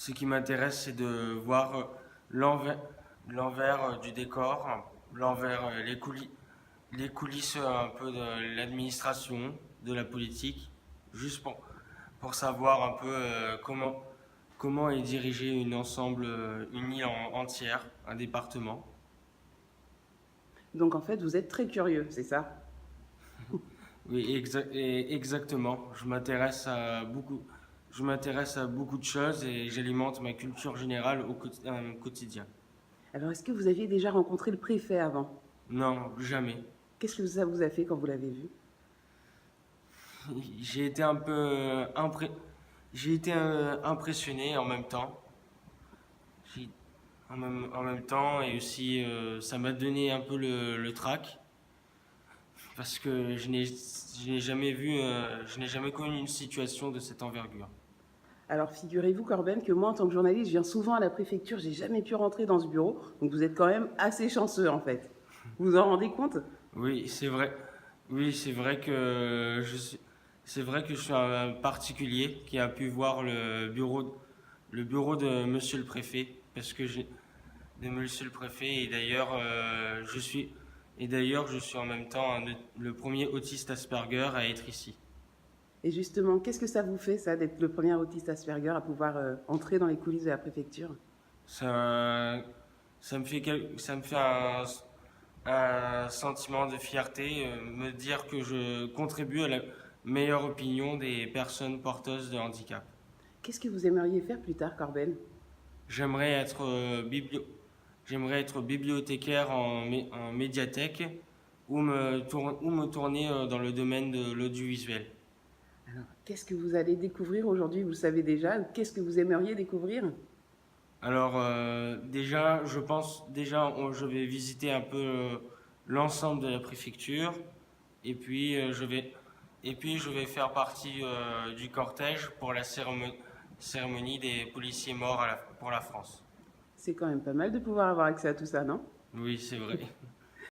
Ce qui m'intéresse, c'est de voir l'envers, l'envers du décor, l'envers, les coulisses un peu de l'administration, de la politique, juste pour savoir un peu comment est dirigé une île entière, un département. Donc en fait, vous êtes très curieux, c'est ça? Oui, exactement. Je m'intéresse à beaucoup de choses et j'alimente ma culture générale au quotidien. Alors est-ce que vous aviez déjà rencontré le préfet avant? Non, jamais. Qu'est-ce que ça vous a fait quand vous l'avez vu? J'ai été un peu j'ai été impressionné en même temps. J'ai- en même temps et aussi ça m'a donné un peu le trac parce que je n'ai jamais connu une situation de cette envergure. Alors figurez-vous, Corben, que moi, en tant que journaliste, je viens souvent à la préfecture, j'ai jamais pu rentrer dans ce bureau, donc vous êtes quand même assez chanceux en fait. Vous vous en rendez compte? Oui, c'est vrai. Oui, c'est vrai que je suis un particulier qui a pu voir le bureau de Monsieur le Préfet, parce que j'ai de Monsieur le Préfet et d'ailleurs je suis en même temps le premier autiste Asperger à être ici. Et justement, qu'est-ce que ça vous fait, ça, d'être le premier autiste Asperger à pouvoir entrer dans les coulisses de la préfecture? Ça, ça me fait un sentiment de fierté, me dire que je contribue à la meilleure opinion des personnes porteuses de handicap. Qu'est-ce que vous aimeriez faire plus tard, Corben? J'aimerais être, j'aimerais être bibliothécaire en médiathèque ou me tourner dans le domaine de l'audiovisuel. Alors, qu'est-ce que vous allez découvrir aujourd'hui? Vous le savez déjà. Qu'est-ce que vous aimeriez découvrir? Alors déjà, je vais visiter un peu l'ensemble de la préfecture et puis je vais faire partie du cortège pour la cérémonie des policiers morts pour la France. C'est quand même pas mal de pouvoir avoir accès à tout ça, non? Oui, c'est vrai.